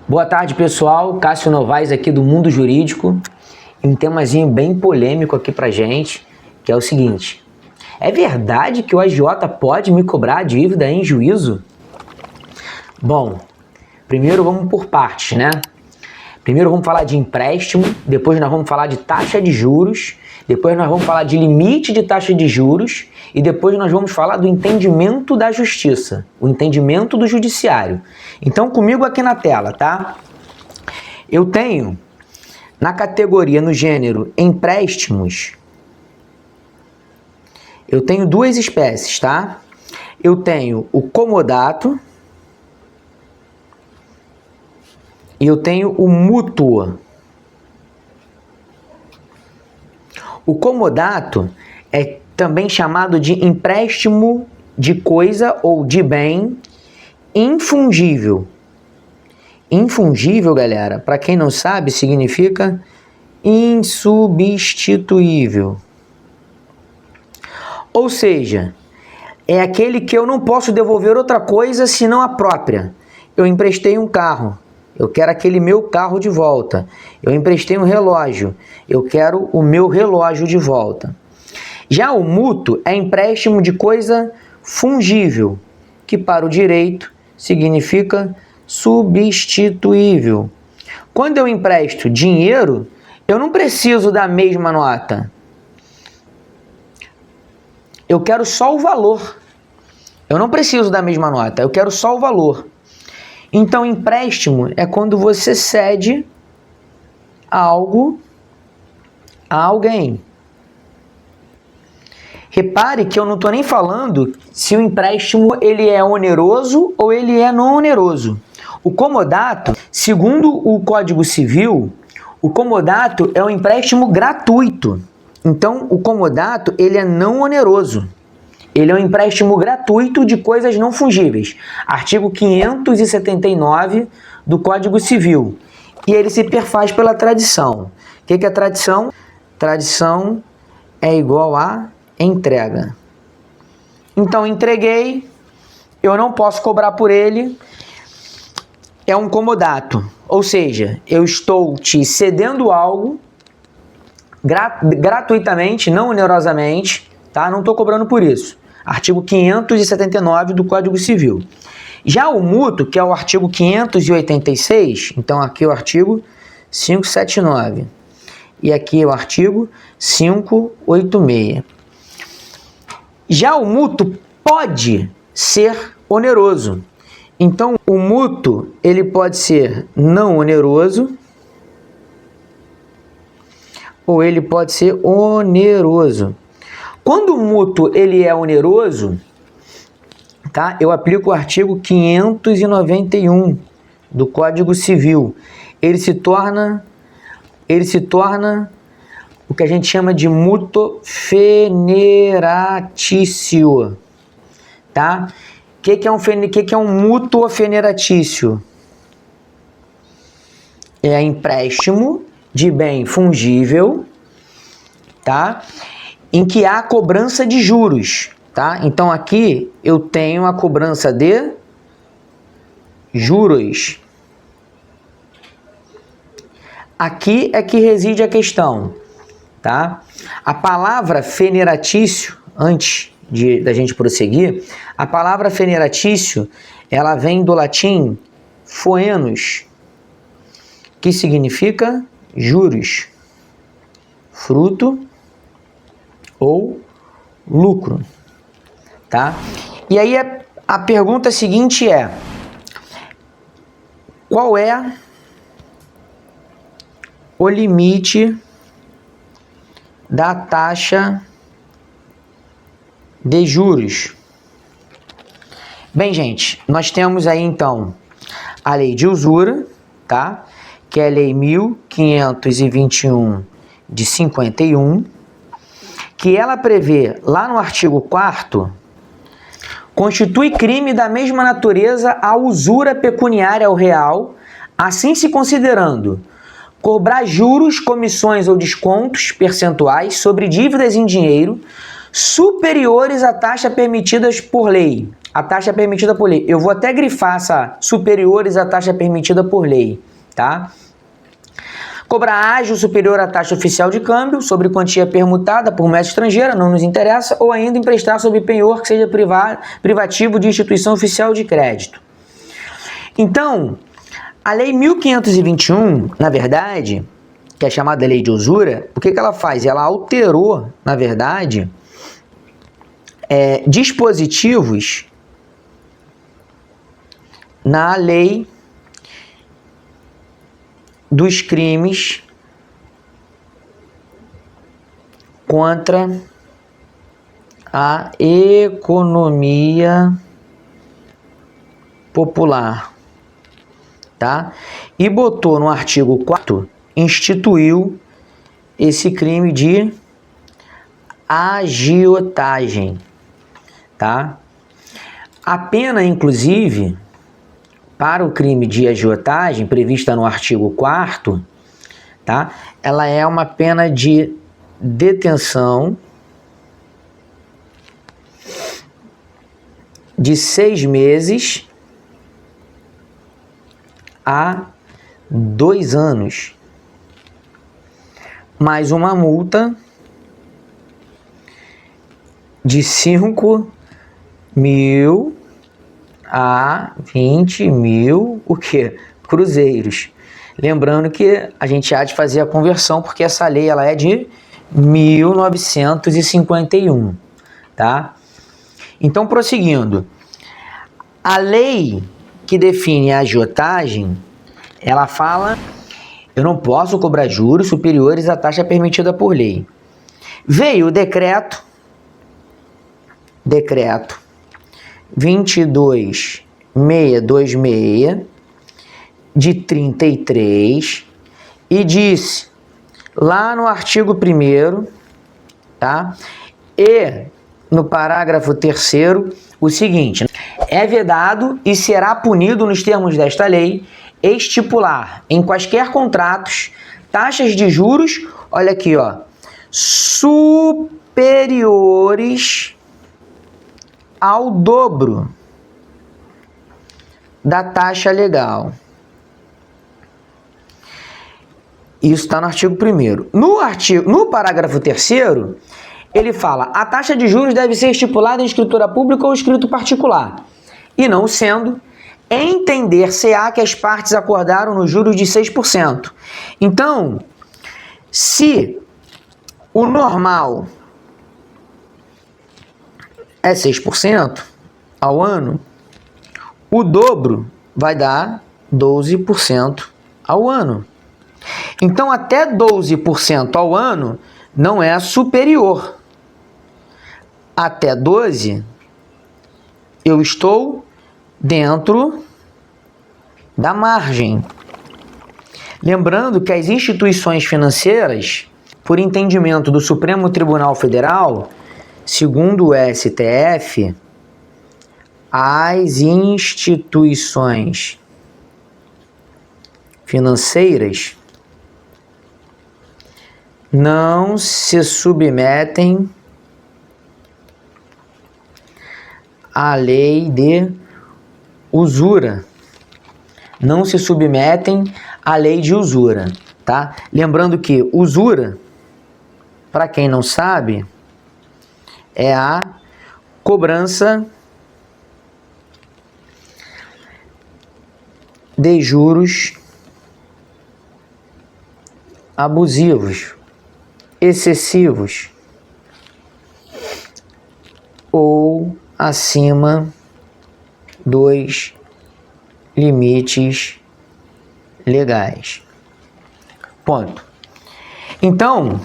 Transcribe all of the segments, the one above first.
Boa tarde, pessoal. Cássio Novaes aqui do Mundo Jurídico. Um temazinho bem polêmico aqui pra gente, que é o seguinte: é verdade que o agiota pode me cobrar a dívida em juízo? Bom, primeiro vamos por partes, né? Primeiro vamos falar de empréstimo, depois nós vamos falar de taxa de juros, depois nós vamos falar de limite de taxa de juros e depois nós vamos falar do entendimento da justiça, o entendimento do judiciário. Então comigo aqui na tela, tá? Eu tenho na categoria, no gênero empréstimos, eu tenho duas espécies, tá? Eu tenho o comodato e eu tenho o mútuo. O comodato é também chamado de empréstimo de coisa ou de bem infungível. Infungível, galera, para quem não sabe, significa insubstituível. Ou seja, é aquele que eu não posso devolver outra coisa senão a própria. Eu emprestei um carro, eu quero aquele meu carro de volta. Eu emprestei um relógio, eu quero o meu relógio de volta. Já o mútuo é empréstimo de coisa fungível, que para o direito significa substituível. Quando eu empresto dinheiro, eu não preciso da mesma nota. Eu quero só o valor. Eu não preciso da mesma nota, eu quero só o valor. Então, empréstimo é quando você cede algo a alguém. Repare que eu não estou nem falando se o empréstimo ele é oneroso ou ele é não oneroso. O comodato, segundo o Código Civil, o comodato é um empréstimo gratuito. Então, o comodato ele é não oneroso. Ele é um empréstimo gratuito de coisas não fungíveis. Artigo 579 do Código Civil. E ele se perfaz pela tradição. O que é tradição? Tradição é igual a entrega. Então, entreguei, eu não posso cobrar por ele, é um comodato. Ou seja, eu estou te cedendo algo gratuitamente, não onerosamente, tá? Não estou cobrando por isso. Artigo 579 do Código Civil. Já o mútuo, que é o artigo 586, então aqui é o artigo 579 e aqui é o artigo 586. Já o mútuo pode ser oneroso. Então, o mútuo, ele pode ser não oneroso ou ele pode ser oneroso. Quando o mútuo ele é oneroso, tá? Eu aplico o artigo 591 do Código Civil. Ele se torna o que a gente chama de mútuo feneratício, tá? O que é um mútuo feneratício? É empréstimo de bem fungível, tá? Em que há cobrança de juros, tá? Então aqui eu tenho a cobrança de juros. Aqui é que reside a questão, tá? A palavra feneratício, antes da gente prosseguir, a palavra feneratício, ela vem do latim foenus, que significa juros, fruto ou lucro, tá? E aí a pergunta seguinte é: qual é o limite da taxa de juros? Bem, gente, nós temos aí então a lei de usura, tá? Que é a lei 1521 de 51, que ela prevê lá no artigo 4º, constitui crime da mesma natureza a usura pecuniária ao real, assim se considerando cobrar juros, comissões ou descontos percentuais sobre dívidas em dinheiro superiores à taxa permitidas por lei a taxa permitida por lei. Eu vou até grifar essa superiores à taxa permitida por lei, tá? Cobrar ágio superior à taxa oficial de câmbio sobre quantia permutada por moeda estrangeira, não nos interessa, ou ainda emprestar sob penhor que seja privativo de instituição oficial de crédito. Então, a Lei 1521, na verdade, que é chamada Lei de Usura, o que ela faz? Ela alterou, na verdade, dispositivos na lei dos crimes contra a economia popular, tá? E botou no artigo 4º, instituiu esse crime de agiotagem, tá? A pena, inclusive, para o crime de agiotagem, prevista no artigo 4º, tá? Ela é uma pena de detenção de 6 meses a 2 anos, mais uma multa de 5.000 a 20.000, o quê? Cruzeiros. Lembrando que a gente há de fazer a conversão, porque essa lei ela é de 1951, tá? Então, prosseguindo, a lei que define a agiotagem, ela fala, eu não posso cobrar juros superiores à taxa permitida por lei. Veio o decreto 22626 de 33 e disse lá no artigo 1º, tá? E no parágrafo 3º o seguinte: é vedado e será punido nos termos desta lei estipular em quaisquer contratos taxas de juros, olha aqui, ó, superiores ao dobro da taxa legal. Isso está no artigo 1º. No parágrafo 3º, ele fala: a taxa de juros deve ser estipulada em escritura pública ou escrito particular, e não sendo, entender-se-á que as partes acordaram nos juros de 6%. Então, se o normal é 6% ao ano, o dobro vai dar 12% ao ano. Então, até 12% ao ano não é superior. Até 12%, eu estou dentro da margem. Lembrando que as instituições financeiras, por entendimento do Supremo Tribunal Federal, segundo o STF, as instituições financeiras não se submetem à lei de usura. Não se submetem à lei de usura, tá? Lembrando que usura, para quem não sabe, é a cobrança de juros abusivos, excessivos ou acima dos limites legais. Ponto. Então,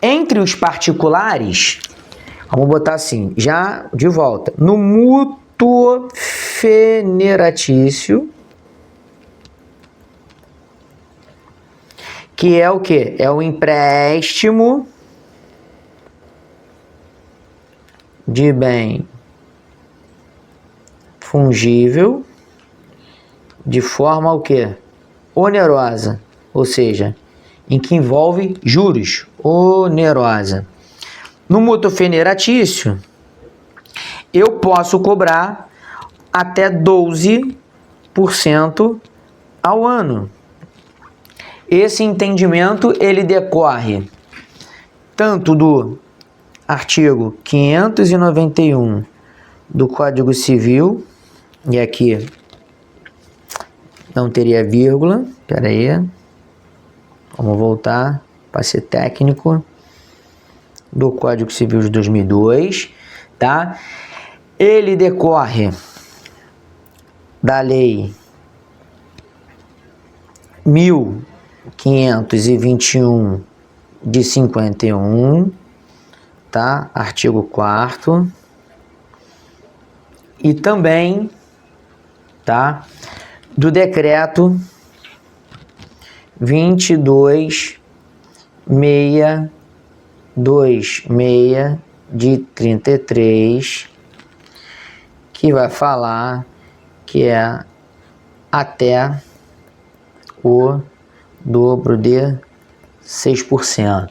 entre os particulares, vamos botar assim, já de volta, no mútuo feneratício, que é o quê? É o empréstimo de bem fungível de forma o quê? Onerosa, ou seja, em que envolve juros, onerosa. No mútuo feneratício, eu posso cobrar até 12% ao ano. Esse entendimento ele decorre tanto do artigo 591 do Código Civil, e aqui não teria vírgula, espera aí, vamos voltar para ser técnico, do Código Civil de 2002, tá? Ele decorre da Lei 1521 de 51, tá? Artigo 4º, e também, tá? Do Decreto 22.626 de 33, que vai falar que é até o dobro de 6%.